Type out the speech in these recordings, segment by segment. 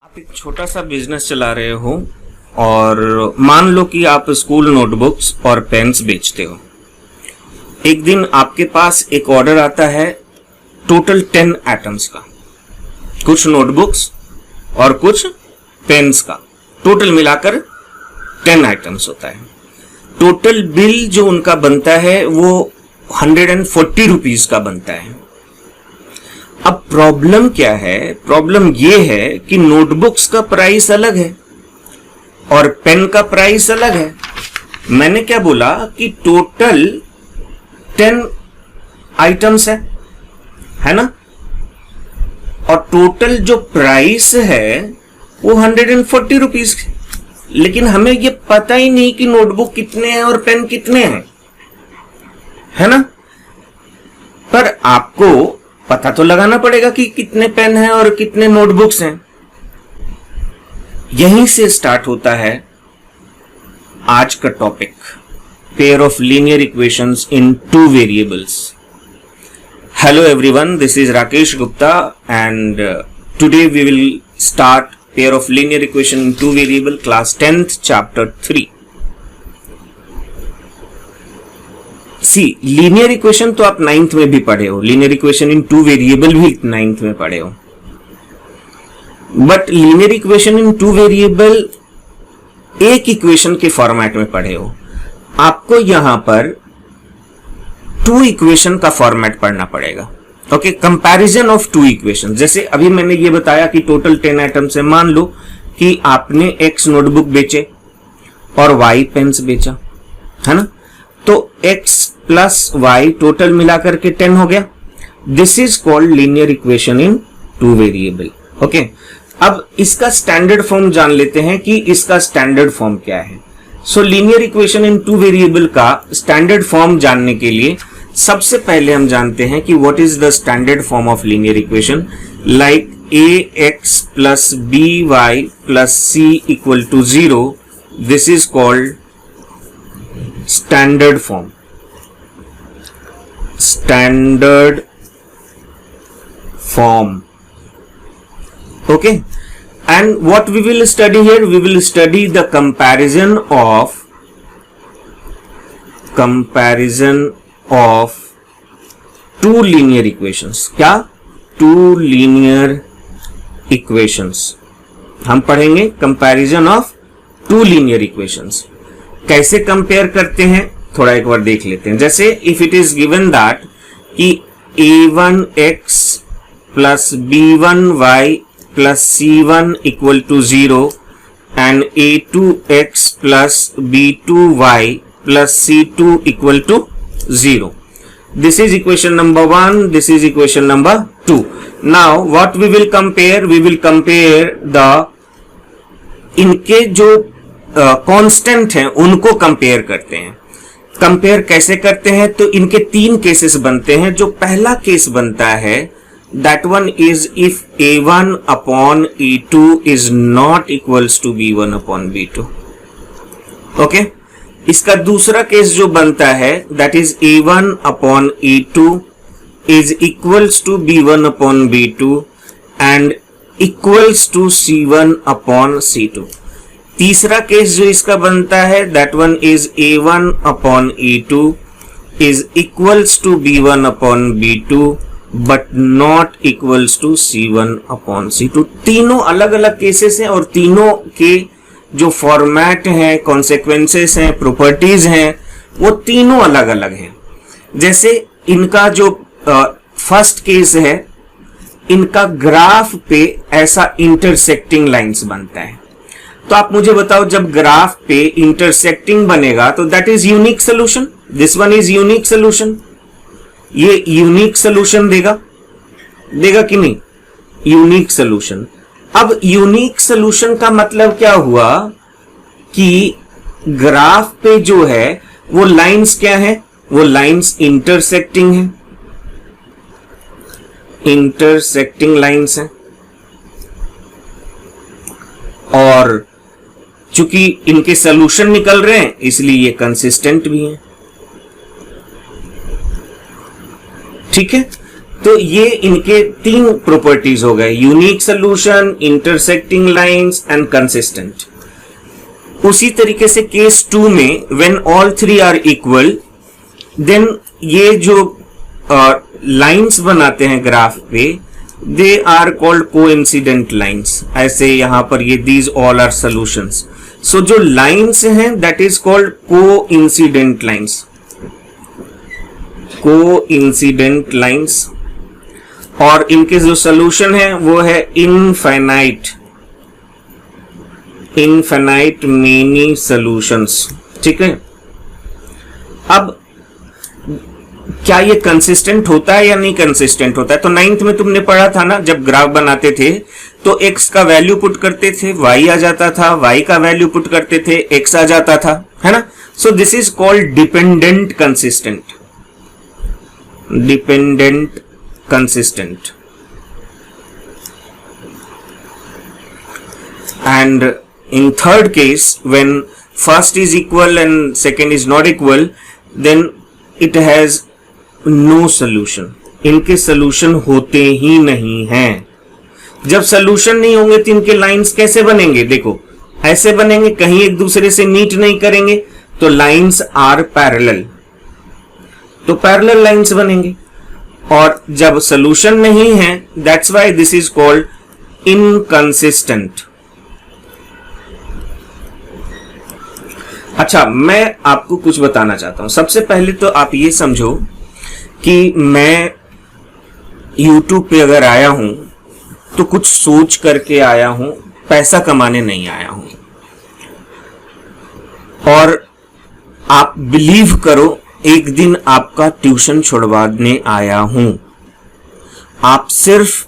आप एक छोटा सा बिजनेस चला रहे हो और मान लो कि आप स्कूल नोटबुक्स और पेन्स बेचते हो। एक दिन आपके पास एक ऑर्डर आता है टोटल 10 आइटम्स का, कुछ नोटबुक्स और कुछ पेन्स का, टोटल मिलाकर 10 आइटम्स होता है। टोटल बिल जो उनका बनता है वो 140 रुपीज का बनता है। अब प्रॉब्लम क्या है? प्रॉब्लम ये है कि नोटबुक्स का प्राइस अलग है और पेन का प्राइस अलग है। मैंने क्या बोला कि टोटल 10 आइटम्स है ना, और टोटल जो प्राइस है वो 140 रुपीज। लेकिन हमें ये पता ही नहीं कि नोटबुक कितने हैं और पेन कितने हैं, है ना। पर आपको पता तो लगाना पड़ेगा कि कितने पेन हैं और कितने नोटबुक्स हैं। यहीं से स्टार्ट होता है आज का topic, pair of linear equations in 2 variables. Hello everyone, this is Rakesh Gupta and today we will start pair of linear equation in 2 variable, class 10th chapter 3। See linear equation तो आप 9th में भी पढ़े हो, लीनियर इक्वेशन इन 2 वेरिएबल भी 9th में पढ़े हो, but linear equation in 2 variable एक इक्वेशन के फॉर्मेट में पढ़े हो। आपको यहां पर 2 इक्वेशन का फॉर्मेट पढ़ना पड़ेगा। Okay, comparison of 2 equation. जैसे अभी मैंने ये बताया कि टोटल 10 आइटम्स है। मान लो कि आपने X नोटबुक बेचे और Y पेन्स बेचा, है ना, तो X प्लस Y टोटल मिलाकर के 10 हो गया। This is called linear equation in 2 variable. Okay, अब इसका स्टैंडर्ड फॉर्म जान लेते हैं कि इसका स्टैंडर्ड फॉर्म क्या है। So linear equation in 2 variable का स्टैंडर्ड फॉर्म जानने के लिए सबसे पहले हम जानते हैं कि what is the standard form of linear equation. Like ax plus by plus c equal to 0, this is called standard form. Standard form, okay, and what we will study here, we will study the comparison of 2 linear equations। क्या? 2 linear equations हम पढ़ेंगे। Comparison of 2 linear equations कैसे compare करते हैं थोड़ा एक बार देख लेते हैं। जैसे if it is given that कि a1x plus b1y plus c1 equal to 0 and a2x plus b2y plus c2 equal to 0. This is equation number 1. This is equation number 2. Now what we will compare? We will compare the इनके जो constant हैं उनको compare करते हैं। Compare कैसे करते हैं? तो इनके 3 केसेस बनते हैं। जो पहला केस बनता है that one is if a1 upon e2 is not equals to b1 upon b2। Okay, इसका दूसरा केस जो बनता है that is a1 upon e2 is equals to b1 upon b2 and equals to c1 upon c2। तीसरा case जो इसका बनता है that one is a1 upon e2 is equals to b1 upon b2 but not equals to c1 upon c2। तीनों अलग अलग cases हैं और तीनों के जो फॉर्मेट हैं, कॉन्सेक्वेंसेस हैं, प्रॉपर्टीज हैं, वो तीनों अलग अलग हैं। जैसे इनका जो फर्स्ट केस है, इनका ग्राफ पे ऐसा इंटरसेक्टिंग लाइंस बनता है। तो आप मुझे बताओ, जब ग्राफ पे इंटरसेक्टिंग बनेगा तो that is unique solution. This one is unique solution. ये यूनिक सोल्यूशन देगा कि नहीं? Unique solution. अब यूनिक सोल्यूशन का मतलब क्या हुआ कि ग्राफ पे जो है वो लाइंस क्या है? वो लाइंस इंटरसेक्टिंग है, इंटरसेक्टिंग लाइंस हैं, और चूंकि इनके सोल्यूशन निकल रहे हैं इसलिए ये कंसिस्टेंट भी हैं। ठीक है, तो ये इनके तीन प्रॉपर्टीज हो गए, unique solution, intersecting lines and consistent. उसी तरीके से केस 2 में when all three are equal, then ये जो लाइंस बनाते हैं ग्राफ पे, they are called coincident lines. ऐसे यहां पर ये these all are solutions. So जो लाइंस हैं that is called coincident lines, coincident lines. और इनके जो सॉल्यूशन है वो है इनफाइनाइट मेनी सॉल्यूशंस। ठीक है, अब क्या ये कंसिस्टेंट होता है या नहीं कंसिस्टेंट होता है? तो 9th में तुमने पढ़ा था ना, जब ग्राफ बनाते थे तो x का वैल्यू पुट करते थे y आ जाता था, y का वैल्यू पुट करते थे x आ जाता था, है ना। So this is called dependent consistent, dependent consistent. And in third case, when first is equal and second is not equal, then it has no solution. इनके solution होते ही नहीं हैं। जब solution नहीं होंगे तो इनके lines कैसे बनेंगे? देखो ऐसे बनेंगे, कहीं एक दूसरे से meet नहीं करेंगे, तो lines are parallel, तो parallel lines बनेंगे। और जब solution नहीं है, that's why this is called inconsistent। अच्छा, मैं आपको कुछ बताना चाहता हूं। सबसे पहले तो आप ये समझो कि मैं YouTube पे अगर आया हूं तो कुछ सोच करके आया हूं, पैसा कमाने नहीं आया हूं। और आप बिलीव करो, एक दिन आपका ट्यूशन छुड़वाने आया हूं। आप सिर्फ,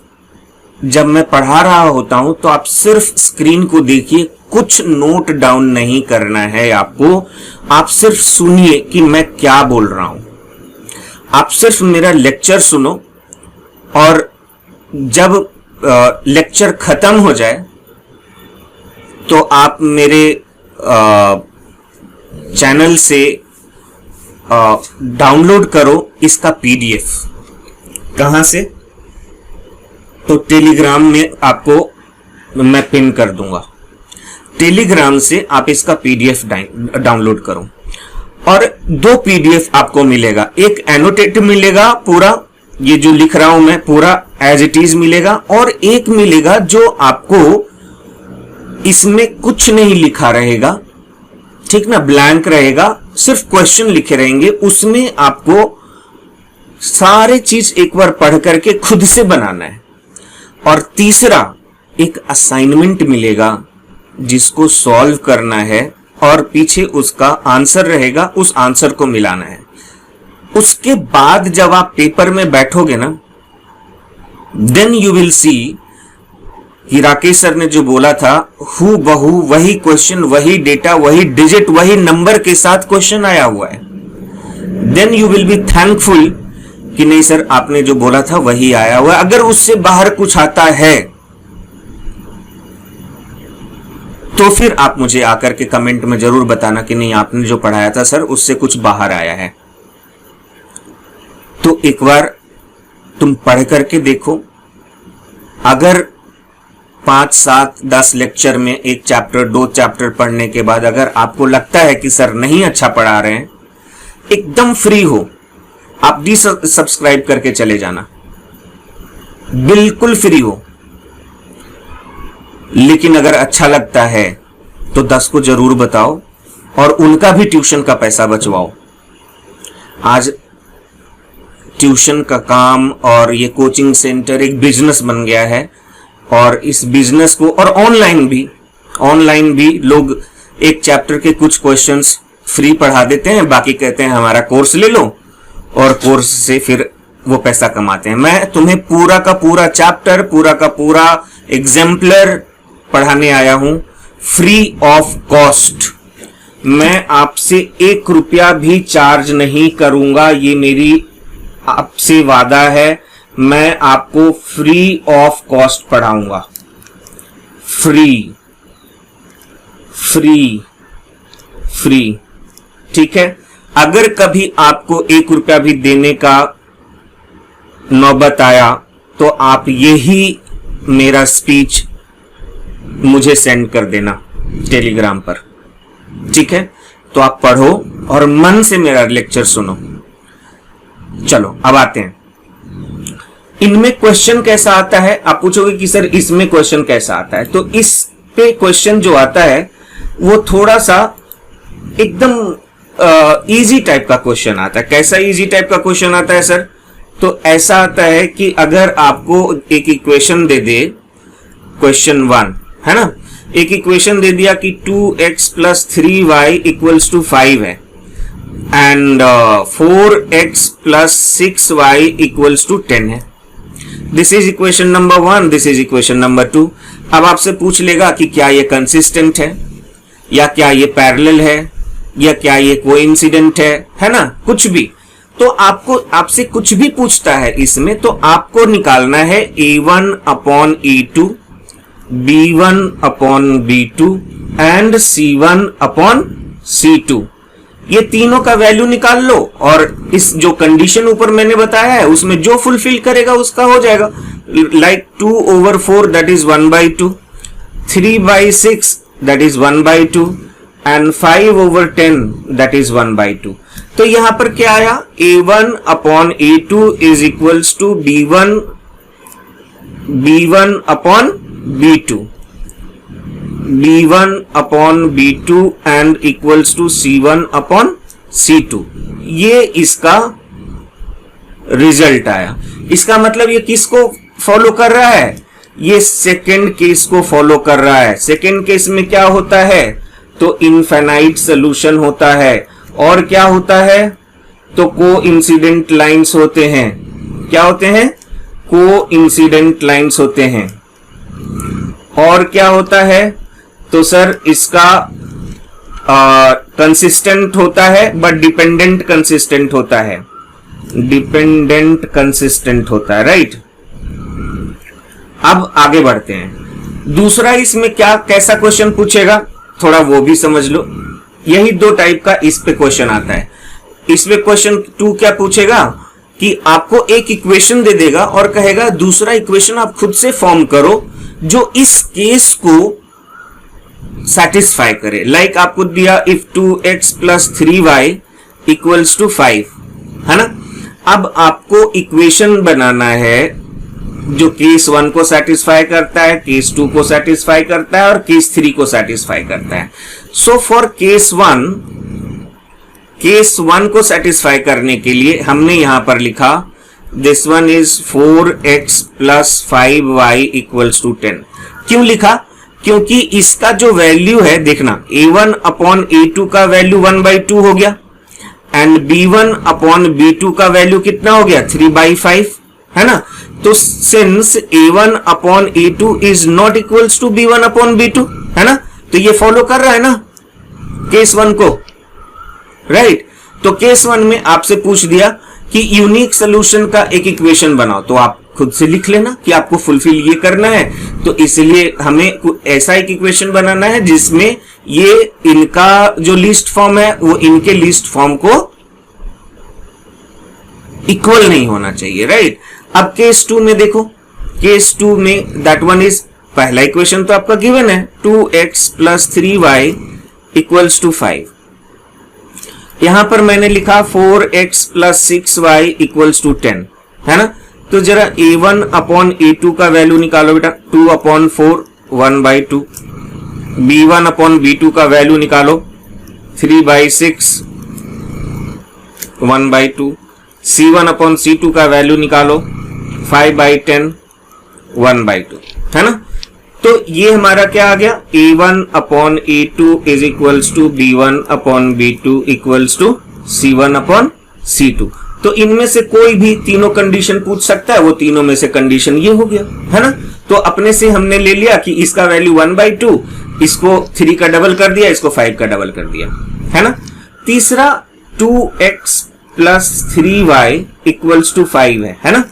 जब मैं पढ़ा रहा होता हूं तो आप सिर्फ स्क्रीन को देखिए, कुछ नोट डाउन नहीं करना है आपको। आप सिर्फ सुनिए कि मैं क्या बोल रहा हूं, आप सिर्फ मेरा लेक्चर सुनो, और जब लेक्चर खत्म हो जाए तो आप मेरे चैनल से डाउनलोड करो इसका पीडीएफ। कहां से? तो टेलीग्राम में आपको मैं पिन कर दूंगा, टेलीग्राम से आप इसका पीडीएफ डाउनलोड करो। और 2 पीडीएफ आपको मिलेगा, एक एनोटेट मिलेगा, पूरा ये जो लिख रहा हूं मैं पूरा एज इट इज मिलेगा, और एक मिलेगा जो आपको इसमें कुछ नहीं लिखा रहेगा, ठीक ना, ब्लैंक रहेगा, सिर्फ क्वेश्चन लिखे रहेंगे। उसमें आपको सारे चीज एक बार पढ़ करके खुद से बनाना है। और तीसरा एक असाइनमेंट मिलेगा जिसको सॉल्व करना है, और पीछे उसका आंसर रहेगा, उस आंसर को मिलाना है। उसके बाद जब आप पेपर में बैठोगे ना, देन यू विल सी कि राकेश सर ने जो बोला था, हू बहू वही क्वेश्चन, वही डेटा, वही डिजिट, वही नंबर के साथ क्वेश्चन आया हुआ है। Then you will be thankful कि नहीं सर आपने जो बोला था वही आया हुआ है। अगर उससे बाहर कुछ आता है तो फिर आप मुझे आकर के कमेंट में जरूर बताना कि नहीं आपने जो पढ़ाया था सर उससे कुछ बाहर आया है। तो एक बार तुम पढ़ करके देखो। अगर 5, 7, 10 लेक्चर में 1 चैप्टर 2 चैप्टर पढ़ने के बाद अगर आपको लगता है कि सर नहीं अच्छा पढ़ा रहे हैं, एकदम फ्री हो, आप सब्सक्राइब करके चले जाना, बिल्कुल फ्री हो। लेकिन अगर अच्छा लगता है तो 10 को जरूर बताओ और उनका भी ट्यूशन का पैसा बचवाओ। आज ट्यूशन का काम और ये कोचिंग सेंटर एक बिजनेस बन गया है, और इस बिजनेस को, और ऑनलाइन भी लोग एक चैप्टर के कुछ क्वेश्चंस फ्री पढ़ा देते हैं, बाकी कहते हैं हमारा कोर्स ले लो, और कोर्स से फिर वो पैसा कमाते हैं। मैं तुम्हें पूरा का पूरा चैप्टर, पूरा का पूरा एग्जाम्पलर पढ़ाने आया हूं फ्री ऑफ कॉस्ट। मैं आपसे 1 रुपया भी चार्ज नहीं करूंगा, ये मेरी आपसे वादा है। मैं आपको फ्री ऑफ कॉस्ट पढ़ाऊंगा, फ्री, ठीक है। अगर कभी आपको 1 रुपया भी देने का नौबत आया तो आप यही मेरा स्पीच मुझे सेंड कर देना टेलीग्राम पर, ठीक है? तो आप पढ़ो और मन से मेरा लेक्चर सुनो। चलो अब आते हैं, इनमें क्वेश्चन कैसा आता है। आप पूछोगे कि सर इसमें क्वेश्चन कैसा आता है, तो इस पे क्वेश्चन जो आता है वो थोड़ा सा एकदम इजी टाइप का क्वेश्चन आता है। कैसा इजी टाइप का क्वेश्चन आता है सर? तो ऐसा आता है कि अगर आपको एक इक्वेशन दे दे, क्वेश्चन 1 है ना, एक इक्वेशन दे दिया कि 2x plus 3y equals to 5 है and 4x plus 6y equals to 10 है। This is equation number 1, this is equation number 2। अब आपसे पूछ लेगा कि क्या ये कंसिस्टेंट है, या क्या ये पैरेलल है, या क्या ये कोइंसिडेंट है ना, कुछ भी। तो आपको आपसे कुछ भी पूछता है इसमें, तो आपको निकालना है a1 upon a2, b1 upon b2 and c1 upon c2। ये तीनों का वैल्यू निकाल लो और इस जो कंडीशन ऊपर मैंने बताया है उसमें जो फुलफिल करेगा उसका हो जाएगा। Like 2/4 that is 1/2, 3/6 that is 1/2 and 5/10 that is 1/2। तो यहां पर क्या आया, a1 upon a2 is equals to b1 upon b2, b1 upon b2 and equals to c1 upon c2। ये इसका रिजल्ट आया। इसका मतलब ये किसको फॉलो कर रहा है, ये सेकेंड केस को फॉलो कर रहा है। सेकेंड केस में क्या होता है, तो इनफाइनाइट सोल्यूशन होता है, और क्या होता है, तो को इंसिडेंट लाइन्स होते हैं। क्या होते हैं, को इंसिडेंट लाइन्स होते हैं। और क्या होता है, तो सर इसका कंसिस्टेंट होता है बट डिपेंडेंट कंसिस्टेंट होता है, डिपेंडेंट कंसिस्टेंट होता है, राइट। अब आगे बढ़ते हैं। दूसरा इसमें क्या कैसा क्वेश्चन पूछेगा, थोड़ा वो भी समझ लो। यही दो टाइप का इस पे क्वेश्चन आता है। इसमें क्वेश्चन 2 क्या पूछेगा कि आपको एक इक्वेशन दे देगा और कहेगा दूसरा इक्वेशन आप खुद से फॉर्म करो जो इस केस को सेटिस्फाई करे। लाइक आपको दिया if 2x plus 3y equals to 5, है ना। अब आपको इक्वेशन बनाना है जो केस 1 को सेटिस्फाई करता है, केस 2 को सेटिस्फाई करता है और केस 3 को सेटिस्फाई करता है। सो फॉर केस 1 को सेटिस्फाई करने के लिए हमने यहां पर लिखा this one is 4x plus 5y equals to 10। क्यों लिखा, क्योंकि इसका जो वैल्यू है देखना, a1 अपॉन a2 का वैल्यू 1/2 हो गया एंड b1 अपॉन b2 का वैल्यू कितना हो गया 3/5, है ना। तो since a1 upon a2 is not equals to b1 upon b2, है ना, तो ये फॉलो कर रहा है ना केस 1 को, राइट। तो केस 1 में आपसे पूछ दिया कि यूनिक सोल्यूशन का एक इक्वेशन बनाओ, तो आप खुद से लिख लेना कि आपको फुलफिल ये करना है। तो इसलिए हमें ऐसा एक इक्वेशन बनाना है जिसमें ये इनका जो लिस्ट फॉर्म है वो इनके लिस्ट फॉर्म को इक्वल नहीं होना चाहिए, राइट। अब केस 2 में देखो, केस 2 में दैट वन इज, पहला इक्वेशन तो आपका गिवन है 2x plus 3y equals to 5। यहां पर मैंने लिखा 4x plus 6y equals to 10, है ना। तो जरा a1 अपॉन a2 का वैल्यू निकालो बेटा, 2 अपॉन 4 1/2, b1 अपॉन b2 का वैल्यू निकालो 3/6 1/2, c1 अपॉन c2 का वैल्यू निकालो 5/10 1/2, है ना। तो ये हमारा क्या आ गया, a1 upon a2 is equals to b1 upon b2 equals to c1 upon c2। तो इनमें से कोई भी तीनों कंडीशन पूछ सकता है, वो तीनों में से कंडीशन ये हो गया, है ना। तो अपने से हमने ले लिया कि इसका वैल्यू 1/2, इसको 3 का डबल कर दिया, इसको 5 का डबल कर दिया, है ना। तीसरा 2x plus 3y equals to 5 है ना।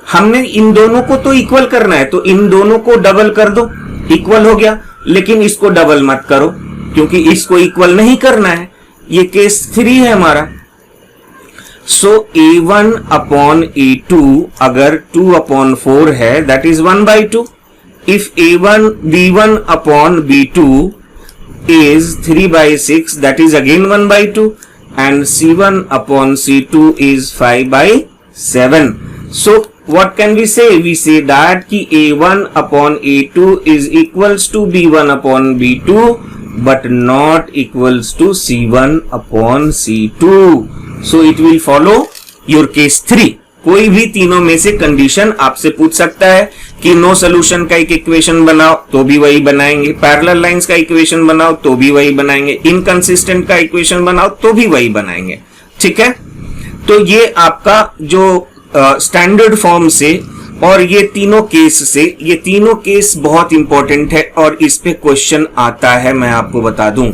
हमने इन दोनों को तो इक्वल करना है, तो इन दोनों को डबल कर दो, इक्वल हो गया। लेकिन इसको डबल मत करो क्योंकि इसको इक्वल नहीं करना है, ये केस 3 है हमारा। सो A1 अपॉन A2 अगर 2/4 है that is 1/2. If B1 upon B2 is 3/6 that is again 1/2 and C1 upon C2 is 5/7. So what can we say? We say that ki A1 upon A2 is equals to B1 upon B2 but not equals to C1 upon C2. So it will follow your case 3. कोई भी तीनों में से condition आपसे पूछ सकता है कि नो सोल्यूशन का एक इक्वेशन बनाओ तो भी वही बनाएंगे, पैरेलल लाइंस का इक्वेशन बनाओ तो भी वही बनाएंगे, इनकंसिस्टेंट का इक्वेशन बनाओ तो भी वही बनाएंगे. ठीक है, तो ये आपका जो स्टैंडर्ड फॉर्म से और ये तीनों केस से, ये तीनों केस बहुत इंपॉर्टेंट है और इस पे क्वेश्चन आता है. मैं आपको बता दूं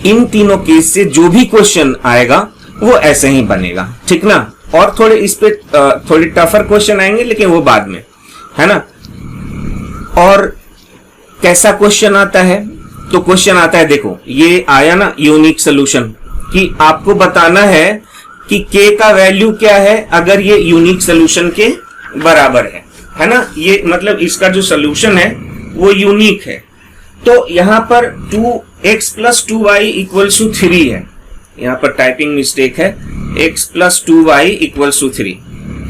इन तीनों केस से जो भी क्वेश्चन आएगा वो ऐसे ही बनेगा. ठीक ना, और थोड़े इस पे थोड़ी टफर क्वेश्चन आएंगे लेकिन वो बाद में, है ना. और कैसा क्वेश्चन आता है? तो क्वेश्चन आता है, देखो ये आया ना यूनिक सोल्यूशन, कि आपको बताना है कि k का वैल्यू क्या है अगर ये यूनिक सोल्यूशन के बराबर है ना. ये मतलब इसका जो सोल्यूशन है वो यूनिक है. तो यहां पर 2x + 2y = 3 है. यहां पर टाइपिंग मिस्टेक है. x + 2y = 3.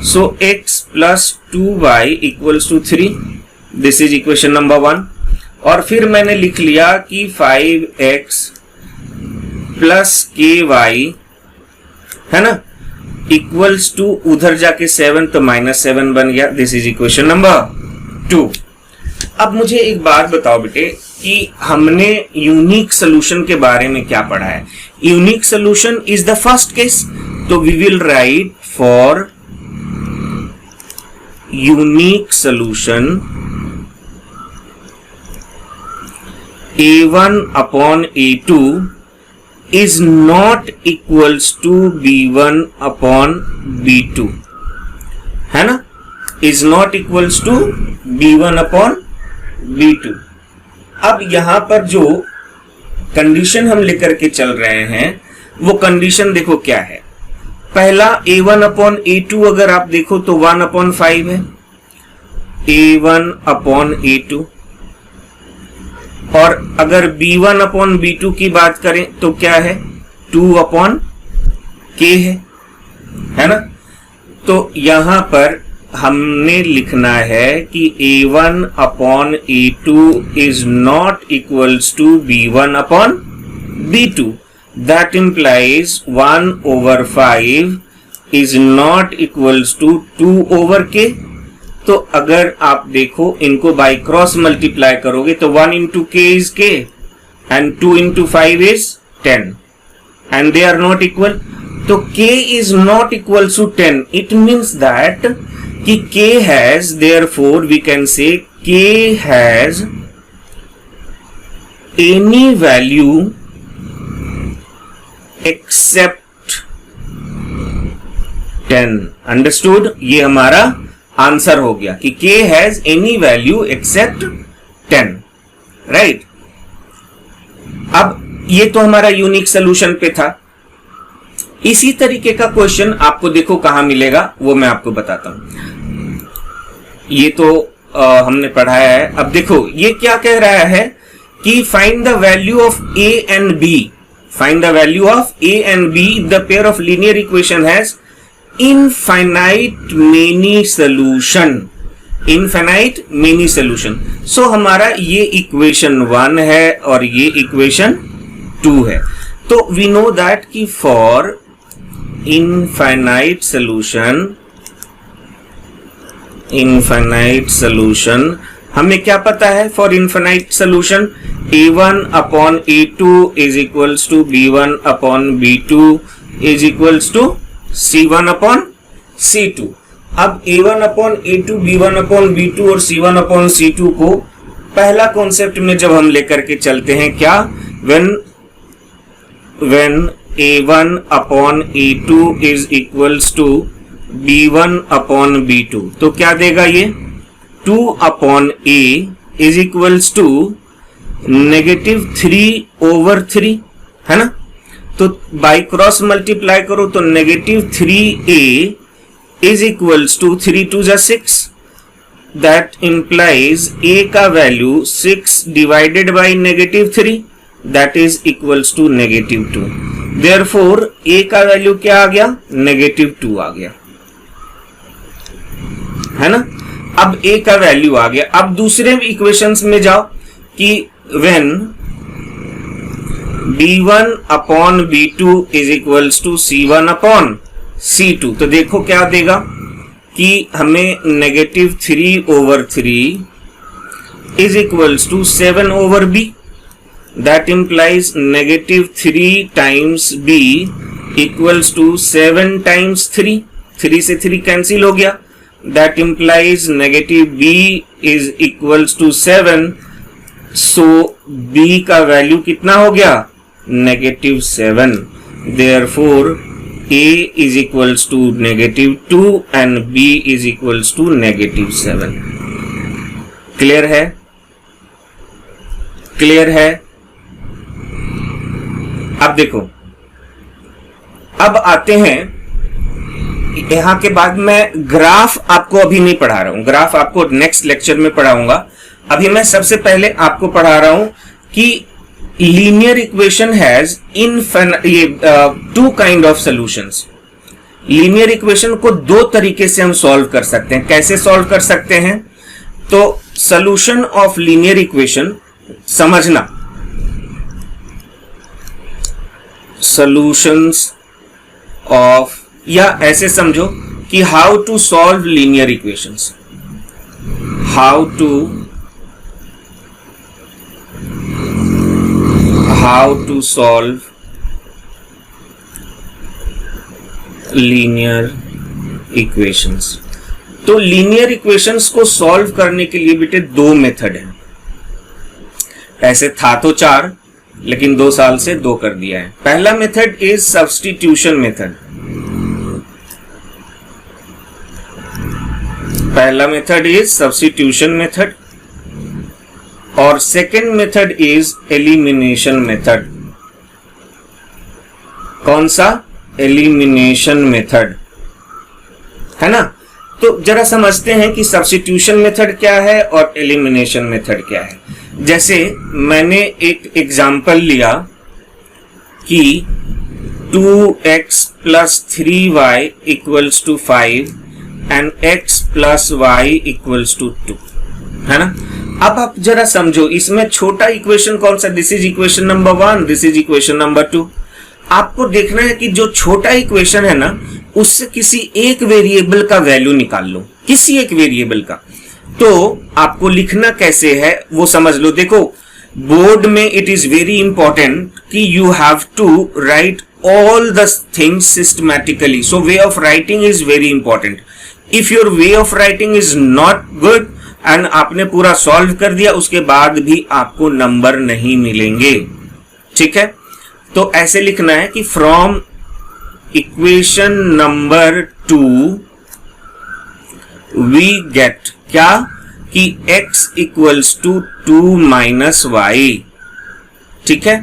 So x + 2y = 3. This is equation number 1. और फिर मैंने लिख लिया कि 5x + ky है ना इक्वल्स टू, उधर जाके 7 तो -7 बन गया. This is equation number 2. अब मुझे एक बात बताओ बेटे कि हमने यूनिक सोल्यूशन के बारे में क्या पढ़ा है. Unique solution is the first case. तो we will write for unique solution A1 upon A2 is not equals to B1 upon B2, है ना, is not equals to B1 upon B2. अब यहां पर जो कंडीशन हम लेकर के चल रहे हैं वो कंडीशन देखो क्या है. पहला A1 upon A2 अगर आप देखो तो 1/5 है. A1 upon A2. और अगर B1 upon B2 की बात करें तो क्या है, 2/k है ना. तो यहां पर हमने लिखना है कि A1 upon A2 is not equals to B1 upon B2. That implies 1/5 is not equals to 2/k. तो अगर आप देखो इनको बाय क्रॉस मल्टीप्लाई करोगे तो 1 into k is k and 2 into 5 is 10 and they are not equal. तो k is not equal to 10. It means that कि k has, therefore we can say k has any value except 10. Understood? ये हमारा answer हो गया कि k has any value except 10. Right. अब ये तो हमारा यूनिक सोल्यूशन पे था. इसी तरीके का क्वेश्चन आपको देखो कहां मिलेगा वो मैं आपको बताता हूं. ये तो हमने पढ़ाया है. अब देखो ये क्या कह रहा है कि find the value of a and b. Find the value of a and b. The pair of linear equation has infinite many solution. infinite many solution. So हमारा ये इक्वेशन 1 है और ये इक्वेशन 2 है. तो we know that कि for infinite solution हमें क्या पता है. for infinite solution A1 upon A2 is equals to B1 upon B2 is equals to C1 upon C2. अब A1 upon A2, B1 upon B2 और C1 upon C2 को पहला concept में जब हम लेकर के चलते हैं क्या, when A1 upon A2 is equals to B1 upon B2 तो क्या देगा ये, 2 upon A is equals to -3/3 है ना. तो बाई क्रॉस मल्टीप्लाई करो तो -3a इज इक्वल्स टू 3 2 जा 6, दैट इंप्लाइज a का value 6 divided by -3, that is equals to -2। Therefore a का वैल्यू क्या आ गया? -2 आ गया, है ना। अब a का वैल्यू आ गया। अब दूसरे इक्वेशंस में जाओ कि when b1 upon b2 is equals to c1 upon c2, तो देखो क्या देगा कि हमें -3/3 is equals to 7/b, that implies -3 times b equals to 7 times 3, 3 से 3 कैंसिल हो गया, that implies -b is equals to 7, so b का वैल्यू कितना हो गया? -7। Therefore a is equals to -2 and b is equals to -7। Clear है? Clear है? अब देखो, अब आते हैं यहां के बाद मैं ग्राफ आपको अभी नहीं पढ़ा रहा हूं, ग्राफ आपको नेक्स्ट लेक्चर में पढ़ाऊंगा। अभी मैं सबसे पहले आपको पढ़ा रहा हूं कि linear equation has two kind of solutions. Linear equation को दो तरीके से हम सॉल्व कर सकते हैं। कैसे सॉल्व कर सकते हैं? तो सॉल्यूशन ऑफ लीनियर इक्वेशन समझना, सॉल्यूशंस ऑफ, या ऐसे समझो कि how to solve linear equations, how to solve linear equations। तो लीनियर इक्वेशंस को सॉल्व करने के लिए बेटे दो मेथड हैं। ऐसे था तो 4, लेकिन 2 साल से 2 कर दिया है। पहला मेथड इज सब्स्टिट्यूशन मेथड, पहला मेथड इज सब्स्टिट्यूशन मेथड, और second method is elimination method. कौन सा? एलिमिनेशन मेथड, है ना। तो जरा समझते हैं कि सब्स्टिट्यूशन मेथड क्या है और एलिमिनेशन मेथड क्या है। जैसे मैंने एक एग्जाम्पल लिया कि 2x plus 3y equals to 5 and x plus y equals to 2, है ना। अब आप जरा समझो, इसमें छोटा इक्वेशन कौन सा? This is equation number 1, this is equation number 2। आपको देखना है कि जो छोटा इक्वेशन है ना, उससे किसी एक वेरिएबल का वैल्यू निकाल लो, किसी एक वेरिएबल का। तो आपको लिखना कैसे है वो समझ लो। देखो, बोर्ड में इट इज वेरी इंपॉर्टेंट कि you have to write all the things systematically. So way of writing is very important. If your way of writing is not good and आपने पूरा सॉल्व कर दिया, उसके बाद भी आपको नंबर नहीं मिलेंगे, ठीक है। तो ऐसे लिखना है कि from equation number 2 we get क्या कि x equals to 2 minus y, ठीक है।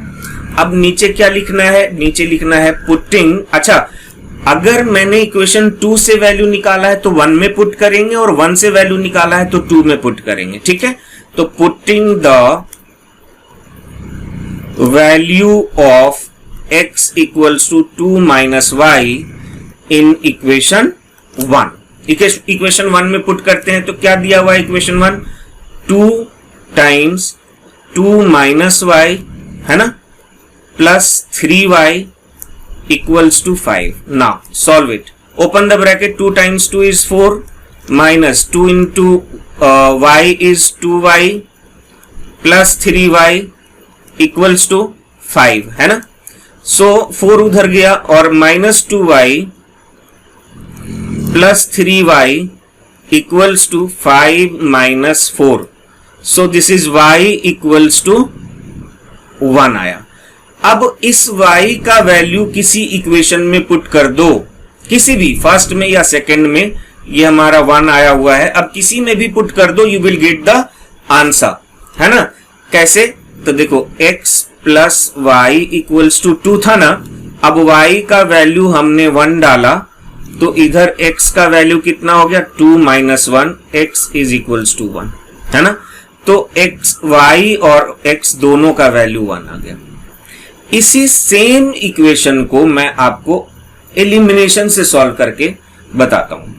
अब नीचे क्या लिखना है? नीचे लिखना है पुटिंग, अच्छा अगर मैंने इक्वेशन 2 से वैल्यू निकाला है तो 1 में पुट करेंगे, और 1 से वैल्यू निकाला है तो 2 में पुट करेंगे, ठीक है। तो putting the value of x equals to 2 minus y in equation 1, equation 1 में पुट करते हैं तो क्या दिया हुआ है इक्वेशन 1? 2 टाइम्स 2 माइनस वाई, है ना, plus 3y equals to 5. Now solve it. Open the bracket. 2 times 2 is 4, minus 2 into y is 2y plus 3y equals to 5, है ना। So 4 उधर गया और minus 2y plus 3y equals to 5 minus 4. So this is y equals to 1 आया। अब इस y का value किसी इक्वेशन में पुट कर दो, किसी भी, फर्स्ट में या सेकंड में, ये हमारा 1 आया हुआ है, अब किसी में भी पुट कर दो, you will get the answer, है ना। कैसे? तो देखो x plus y equals to 2 था ना, अब y का वैल्यू हमने 1 डाला, तो इधर x का वैल्यू कितना हो गया 2 minus 1, x is equals to 1, है ना। तो x y और x दोनों का वैल्यू 1 आ गया। इसी सेम इक्वेशन को मैं आपको एलिमिनेशन से सॉल्व करके बताता हूं।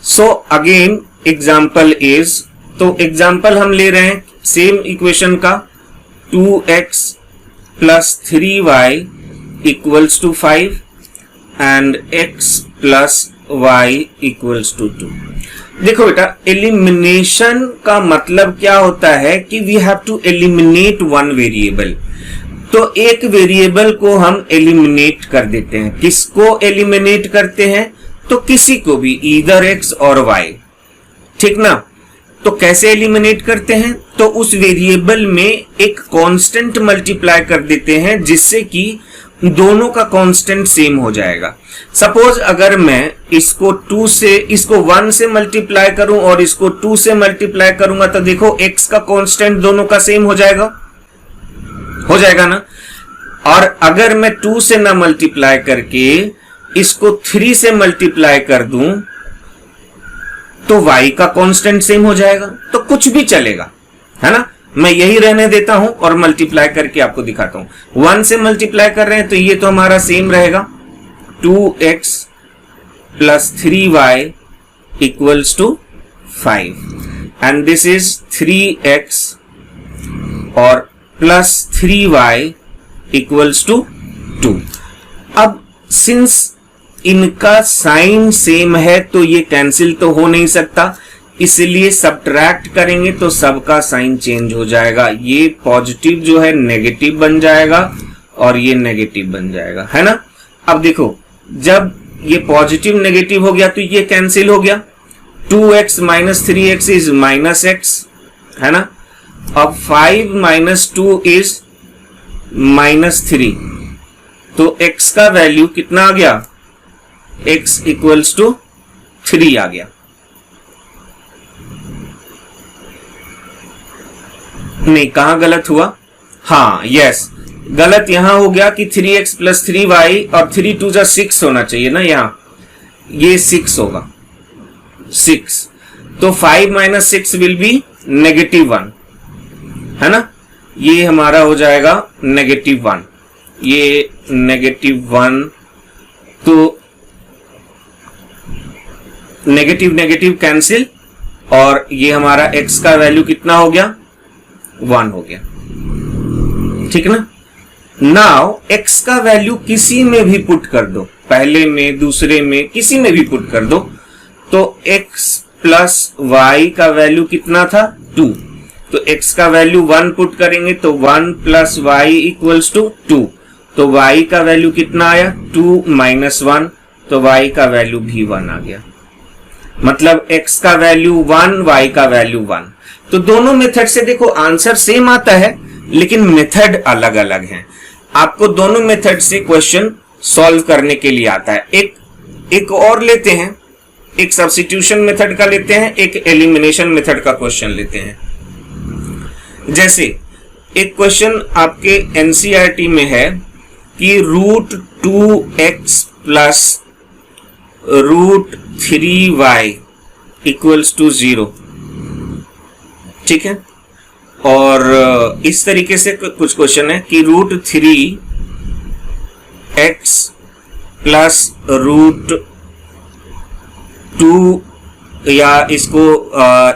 सो अगेन एग्जाम्पल इज, तो एग्जाम्पल हम ले रहे हैं सेम इक्वेशन का 2x plus 3y equals to 5 and x plus y equals to 2। देखो बेटा, एलिमिनेशन का मतलब क्या होता है कि we have to eliminate one variable. तो एक वेरिएबल को हम एलिमिनेट कर देते हैं। किसको एलिमिनेट करते हैं? तो किसी को भी, ईदर x और y, ठीक ना। तो कैसे एलिमिनेट करते हैं? तो उस वेरिएबल में एक कांस्टेंट मल्टीप्लाई कर देते हैं जिससे कि दोनों का कांस्टेंट सेम हो जाएगा। सपोज अगर मैं इसको 1 से मल्टीप्लाई करूं और इसको 2 से मल्टीप्लाई करूंगा, तो देखो x का कांस्टेंट दोनों का सेम हो जाएगा ना। और अगर मैं 2 से ना मल्टीप्लाई करके इसको 3 से मल्टीप्लाई कर दूं, तो y का कांस्टेंट सेम हो जाएगा। तो कुछ भी चलेगा, है ना। मैं यही रहने देता हूं और मल्टीप्लाई करके आपको दिखाता हूं। 1 से मल्टीप्लाई कर रहे हैं तो ये तो हमारा सेम रहेगा, 2x plus 3y equals to 5 and this is 3x और प्लस 3y इक्वल्स टू 2। अब सिंस इनका साइन सेम है तो ये कैंसिल तो हो नहीं सकता, इसलिए सब्ट्रैक्ट करेंगे तो सबका साइन चेंज हो जाएगा। ये पॉजिटिव जो है नेगेटिव बन जाएगा और ये नेगेटिव बन जाएगा, है ना। अब देखो, जब ये पॉजिटिव नेगेटिव हो गया तो ये कैंसिल हो गया। 2x minus 3x is minus x, है ना। अब 5 माइनस 2 इज माइनस 3, तो x का वैल्यू कितना आ गया? x इक्वल्स टू 3 आ गया। नहीं, कहां गलत हुआ? हाँ, यस, गलत यहां हो गया कि 3x प्लस 3y और 3 2 जा 6 होना चाहिए ना। यहां ये 6 होगा, 6। तो 5 माइनस 6 विल बी -1, है ना। ये हमारा हो जाएगा -1, ये -1। तो नेगेटिव नेगेटिव कैंसिल और ये हमारा x का वैल्यू कितना हो गया? 1 हो गया, ठीक ना। नाउ x का वैल्यू किसी में भी पुट कर दो, पहले में, दूसरे में, किसी में भी पुट कर दो, तो x प्लस y का वैल्यू कितना था? 2। तो x का वैल्यू 1 पुट करेंगे तो 1 प्लस y इक्वल्स टू 2। तो y का वैल्यू कितना आया? 2 माइनस 1, तो y का वैल्यू भी 1 आ गया। मतलब x का वैल्यू 1, y का वैल्यू 1। तो दोनों मेथड से देखो आंसर सेम आता है, लेकिन मेथड अलग अलग हैं। आपको दोनों मेथड से क्वेश्चन सॉल्व करने के लिए आता है। एक और लेते हैं, एक सब्स्टिट्यूशन मेथड का लेते हैं, एक एलिमिनेशन मेथड का क्वेश्चन लेते हैं। जैसे एक क्वेश्चन आपके एनसीईआरटी में है कि √2x plus √3y equals to 0, ठीक है। और इस तरीके से कुछ क्वेश्चन है कि √3x प्लस √2, या इसको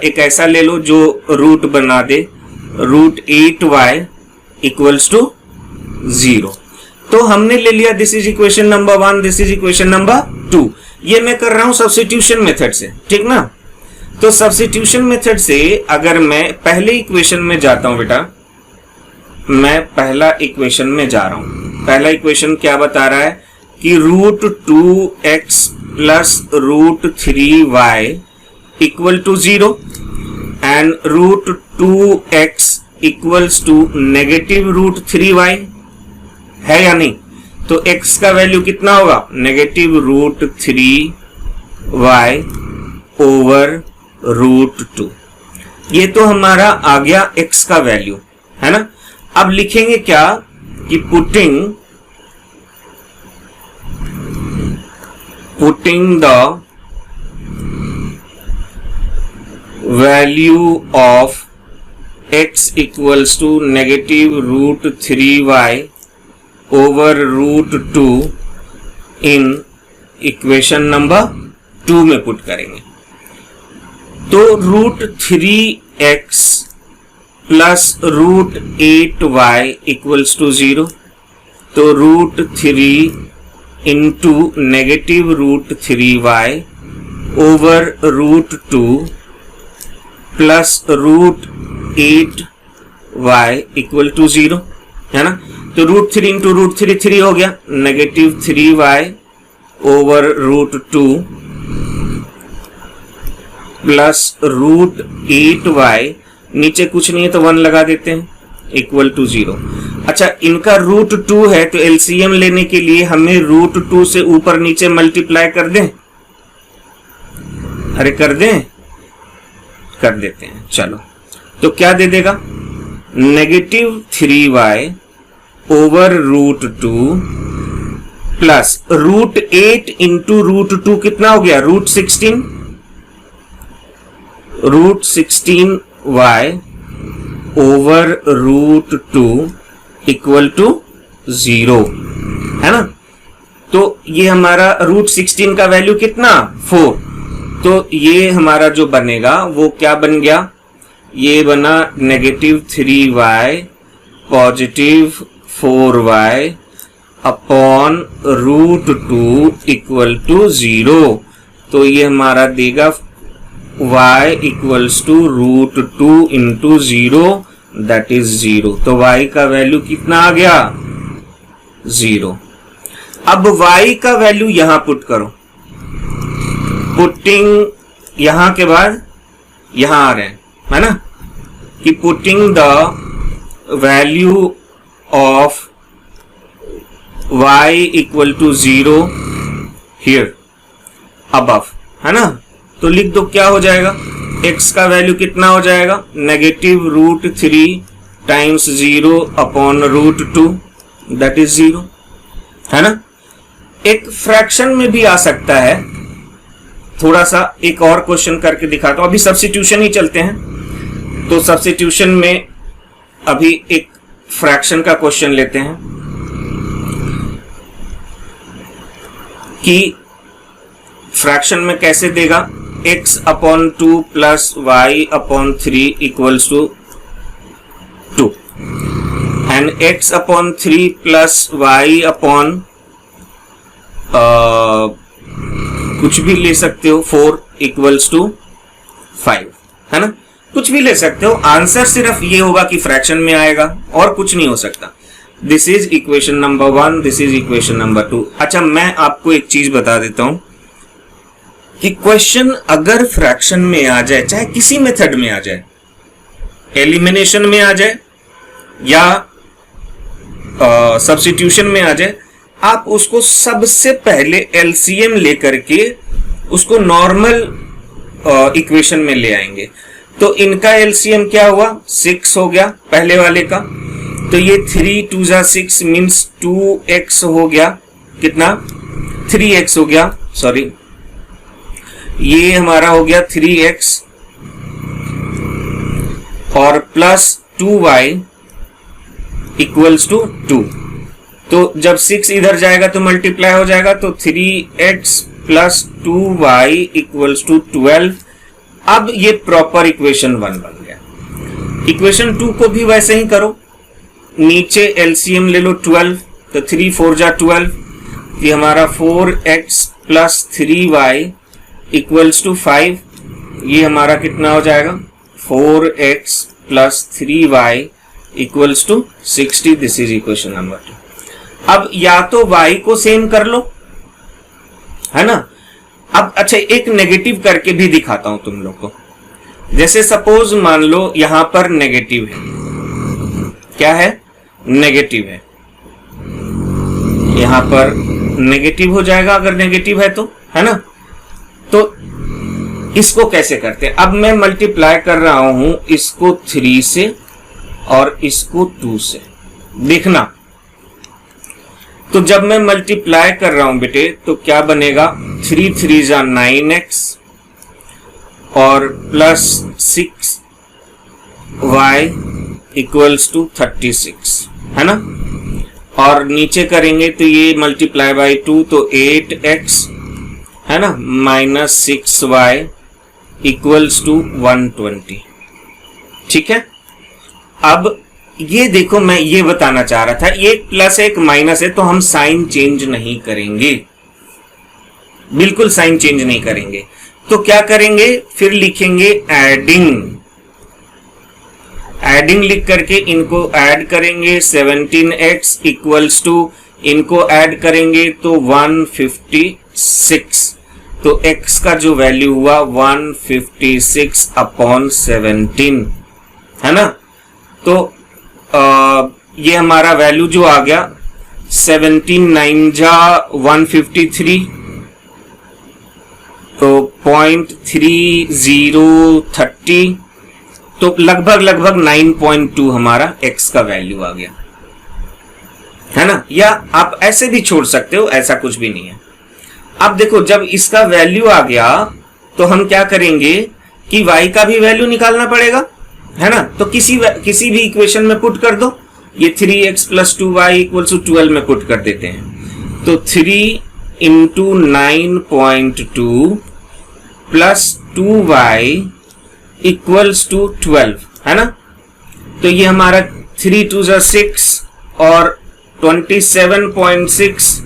एक ऐसा ले लो जो रूट बना दे, √8y इक्वल्स टू 0। तो हमने ले लिया this is equation number 1, this is equation number 2। ये मैं कर रहा हूं सब्स्टिट्यूशन मेथड से, ठीक ना। तो सब्स्टिट्यूशन मेथड से अगर मैं पहले इक्वेशन में जाता हूं बेटा, मैं पहला इक्वेशन में जा रहा हूं। पहला इक्वेशन क्या बता रहा है कि √2x plus √3y equal to 0 and √2x equals to -√3y, है या नहीं। तो x का वैल्यू कितना होगा? -√3y over √2। ये तो हमारा आ गया x का वैल्यू, है ना। अब लिखेंगे क्या कि putting putting the value of x equals to -√3y over √2 in equation number 2 में पुट करेंगे। तो √3x plus √8y equals to 0। तो √3 into -√3y over √2 plus √8y equal to 0, है ना। तो √3 इंटू √3 3 हो गया, -3y ओवर √2 प्लस √8y, नीचे कुछ नहीं है तो 1 लगा देते हैं, इक्वल टू 0। अच्छा, इनका √2 है तो एलसीएम लेने के लिए हमें √2 से ऊपर नीचे मल्टीप्लाई कर दें। अरे कर दें, कर देते हैं, चलो। तो क्या दे देगा, -3y ओवर √2 प्लस √8 इंटू √2 कितना हो गया, √16, √16y ओवर √2 इक्वल टू 0, है ना। तो ये हमारा √16 का वैल्यू कितना, 4। तो ये हमारा जो बनेगा वो क्या बन गया, ये बना -3y positive 4y upon √2 equal to 0। तो ये हमारा देगा y equals to √2 into 0, that is 0। तो y का वैल्यू कितना आ गया, 0। अब y का वैल्यू यहां पुट करो, पुटिंग यहां के बाद यहां आ रहे हैं, है ना, कि putting the value of y equal to 0 here above, है ना। तो लिख दो, क्या हो जाएगा, x का वैल्यू कितना हो जाएगा, -√3 टाइम्स 0 अपॉन √2, दैट इज 0, है ना। एक फ्रैक्शन में भी आ सकता है, थोड़ा सा एक और क्वेश्चन करके दिखाता हूं। अभी सब्स्टिट्यूशन ही चलते हैं, तो सब्स्टिट्यूशन में अभी एक फ्रैक्शन का क्वेश्चन लेते हैं कि फ्रैक्शन में कैसे देगा, x upon 2 plus y upon 3 equals to 2 and x upon 3 plus y upon कुछ भी ले सकते हो 4 इक्वल्स टू 5, है ना, कुछ भी ले सकते हो। आंसर सिर्फ ये होगा कि फ्रैक्शन में आएगा और कुछ नहीं हो सकता। This is equation number 1, this is equation number 2। अच्छा, मैं आपको एक चीज बता देता हूं कि क्वेश्चन अगर फ्रैक्शन में आ जाए, चाहे किसी मेथड में आ जाए, एलिमिनेशन में आ जाए या सब्स्टिट्यूशन में आ जाए, आप उसको सबसे पहले एलसीएम लेकर के उसको नॉर्मल इक्वेशन में ले आएंगे। तो इनका एलसीएम क्या हुआ, 6 हो गया पहले वाले का। तो ये 3 2 6 मीन्स 2x हो गया, कितना 3x हो गया, सॉरी ये हमारा हो गया 3x और प्लस 2y इक्वल्स टू 2। तो जब 6 इधर जाएगा तो मल्टीप्लाई हो जाएगा, तो 3x plus 2y equals to 12। अब ये प्रॉपर इक्वेशन 1 बन गया। इक्वेशन 2 को भी वैसे ही करो, नीचे एलसीएम ले लो 12, तो 3 4 जा 12, ये हमारा 4x plus 3y equals to 5। ये हमारा कितना हो जाएगा, 4x plus 3y equals to 60। This is equation number 2। अब या तो y को सेम कर लो, है ना। अब अच्छा, एक नेगेटिव करके भी दिखाता हूं तुम लोग को। जैसे सपोज मान लो यहां पर नेगेटिव है, क्या है, नेगेटिव है, यहां पर नेगेटिव हो जाएगा अगर नेगेटिव है तो, है ना। तो इसको कैसे करते हैं, अब मैं मल्टीप्लाई कर रहा हूं इसको 3 से और इसको 2 से, देखना। तो जब मैं मल्टीप्लाई कर रहा हूं बेटे तो क्या बनेगा, 3 3 जा 9x और प्लस 6y इक्वल्स टू 36, है ना। और नीचे करेंगे तो ये मल्टीप्लाई बाई 2 तो 8x, है ना, माइनस 6y इक्वल्स टू 120। ठीक है। अब ये देखो, मैं ये बताना चाह रहा था, एक प्लस एक माइनस है तो हम साइन चेंज नहीं करेंगे, बिल्कुल साइन चेंज नहीं करेंगे। तो क्या करेंगे, फिर लिखेंगे एडिंग। एडिंग लिख करके इनको ऐड करेंगे, 17x इक्वल्स टू, इनको ऐड करेंगे तो 156। तो x का जो वैल्यू हुआ 156 अपॉन 17, है ना। तो ये हमारा वैल्यू जो आ गया 17 9 जा 153, तो 0.3030, तो लगभग 9.2 हमारा x का वैल्यू आ गया, है ना। या आप ऐसे भी छोड़ सकते हो, ऐसा कुछ भी नहीं है। अब देखो, जब इसका वैल्यू आ गया तो हम क्या करेंगे कि y का भी वैल्यू निकालना पड़ेगा, है ना। तो किसी भी इक्वेशन में पुट कर दो, ये 3x plus 2y equals to 12 में पुट कर देते हैं। तो 3 into 9.2 plus 2y equals to 12, है ना। तो ये हमारा 3 2 जा 6 और 27.6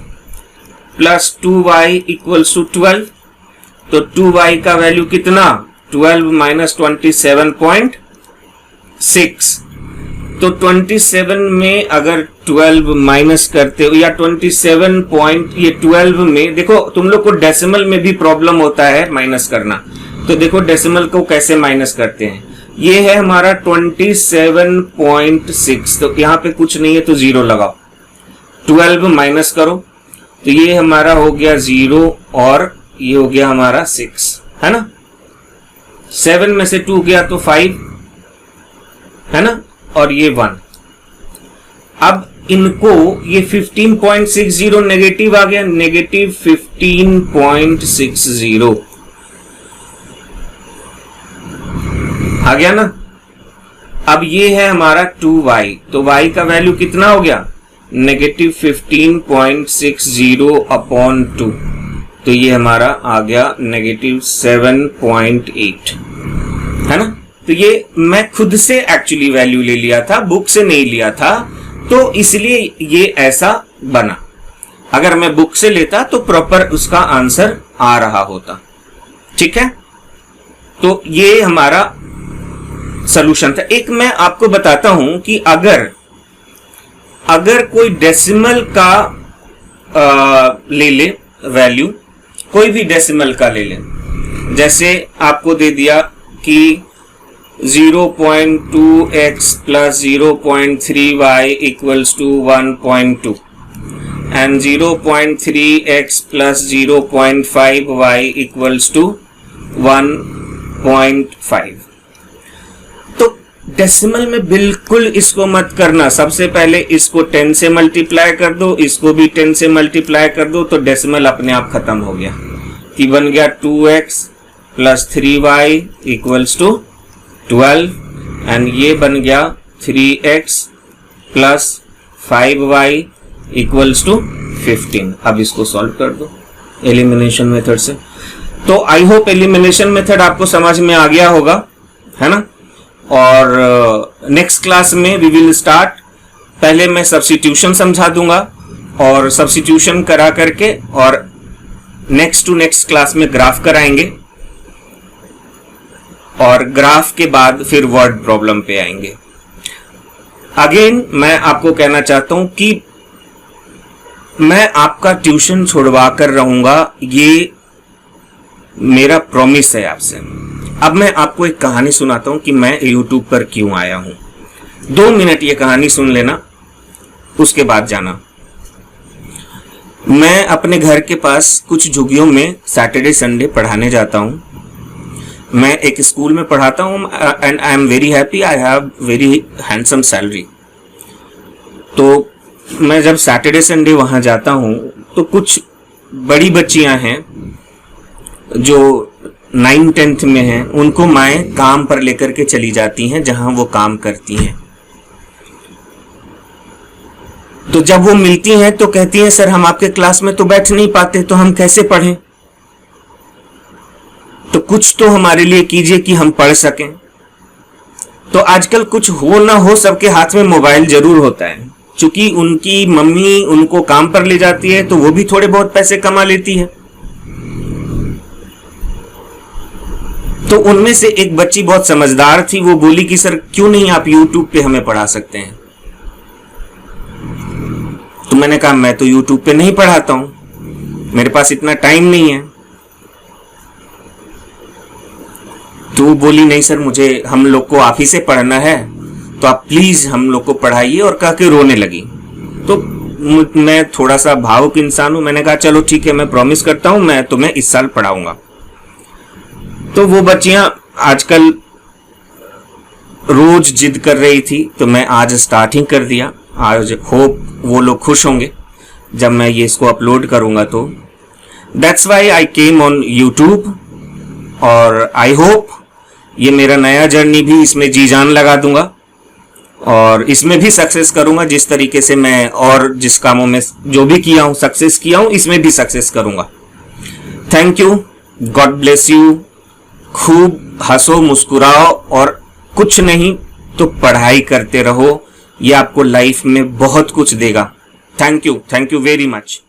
प्लस 2y इक्वल्स टू 12। तो 2y का वैल्यू कितना, 12 माइनस 27.6। तो 27 में अगर 12 माइनस करते हो, या 27 पॉइंट, ये 12 में देखो, तुम लोग को डेसिमल में भी प्रॉब्लम होता है माइनस करना, तो देखो डेसिमल को कैसे माइनस करते हैं। ये है हमारा 27.6, तो यहां पे कुछ नहीं है तो 0 लगाओ, 12 माइनस करो तो ये हमारा हो गया 0 और ये हो गया हमारा 6, है ना। 7 में से 2 गया तो 5, है ना, और ये 1। अब इनको ये 15.60 नेगेटिव आ गया, नेगेटिव 15.60 आ गया ना। अब ये है हमारा 2y, तो y का वैल्यू कितना हो गया, नेगेटिव 15.60 अपॉन 2, तो ये हमारा आ गया नेगेटिव 7.8, है ना। तो ये मैं खुद से एक्चुअली वैल्यू ले लिया था, बुक से नहीं लिया था, तो इसलिए ये ऐसा बना। अगर मैं बुक से लेता तो प्रॉपर उसका आंसर आ रहा होता। ठीक है, तो ये हमारा सॉल्यूशन था। एक मैं आपको बताता हूं कि अगर कोई डेसिमल का ले ले वैल्यू, कोई भी डेसिमल का ले ले, जैसे आपको दे दिया कि 0.2x plus 0.3y equals to 1.2 and 0.3x plus 0.5y equals to 1.5। तो डेसिमल में बिल्कुल इसको मत करना, सबसे पहले इसको 10 से मल्टीप्लाई कर दो, इसको भी 10 से मल्टीप्लाई कर दो, तो डेसिमल अपने आप खत्म हो गया कि बन गया 2x plus 3y equals to 12 and ये बन गया 3x plus 5y equals to 15। अब इसको सॉल्व कर दो एलिमिनेशन मेथड से। तो आई होप एलिमिनेशन मेथड आपको समझ में आ गया होगा, है ना। और नेक्स्ट क्लास में वी विल स्टार्ट, पहले मैं सब्स्टिट्यूशन समझा दूंगा और सब्स्टिट्यूशन करा करके और नेक्स्ट टू नेक्स्ट क्लास में ग्राफ कराएंगे और ग्राफ के बाद फिर वर्ड प्रॉब्लम पे आएंगे। अगेन मैं आपको कहना चाहता हूं कि मैं आपका ट्यूशन छुड़वा कर रहूंगा, ये मेरा प्रॉमिस है आपसे। अब मैं आपको एक कहानी सुनाता हूं कि मैं यूट्यूब पर क्यों आया हूं। 2 मिनट ये कहानी सुन लेना, उसके बाद जाना। मैं अपने घर के पास कुछ झुग्गियों में सैटरडे संडे पढ़ाने जाता हूं। मैं एक स्कूल में पढ़ाता हूं and I am very happy, I have very handsome salary. तो मैं जब सैटरडे संडे वहां जाता हूं तो कुछ बड़ी बच्चियां हैं जो 9th-10th में हैं उनको माएँ काम पर लेकर के चली जाती हैं जहां वो काम करती हैं। तो जब वो मिलती हैं तो कहती हैं सर हम आपके क्लास में तो बैठ नहीं पाते, तो हम कैसे पढ़ें, तो कुछ तो हमारे लिए कीजिए कि हम पढ़ सकें। तो आजकल कुछ हो ना हो सबके हाथ में मोबाइल जरूर होता है। चूंकि उनकी मम्मी उनको काम पर ले जाती है तो वो भी थोड़े बहुत पैसे कमा लेती है। तो उनमें से एक बच्ची बहुत समझदार थी, वो बोली कि सर क्यों नहीं आप YouTube पे हमें पढ़ा सकते हैं। तो मैंने कहा मैं तो YouTube पे नहीं पढ़ाता हूं, मेरे पास इतना टाइम नहीं है। तो वो बोली नहीं सर मुझे हम लोग को आप ही से पढ़ना है, तो आप प्लीज हम लोग को पढ़ाइए, और कह के रोने लगी। तो मैं थोड़ा सा भावुक इंसान हूं, मैंने कहा चलो ठीक है मैं प्रॉमिस करता हूं मैं तुम्हें इस साल पढ़ाऊंगा। तो वो बच्चियां आजकल रोज जिद कर रही थी, तो मैं आज स्टार्टिंग कर दिया। आज होप वो लोग खुश होंगे जब मैं ये इसको अपलोड करूंगा। तो that's why I came on YouTube, और आई होप ये मेरा नया जर्नी भी इसमें जी जान लगा दूंगा और इसमें भी सक्सेस करूंगा। जिस तरीके से मैं और जिस कामों में जो भी किया हूं सक्सेस किया हूं, इसमें भी सक्सेस करूंगा। Thank you, God bless you. खूब हंसो मुस्कुराओ और कुछ नहीं तो पढ़ाई करते रहो, ये आपको लाइफ में बहुत कुछ देगा। Thank you very much.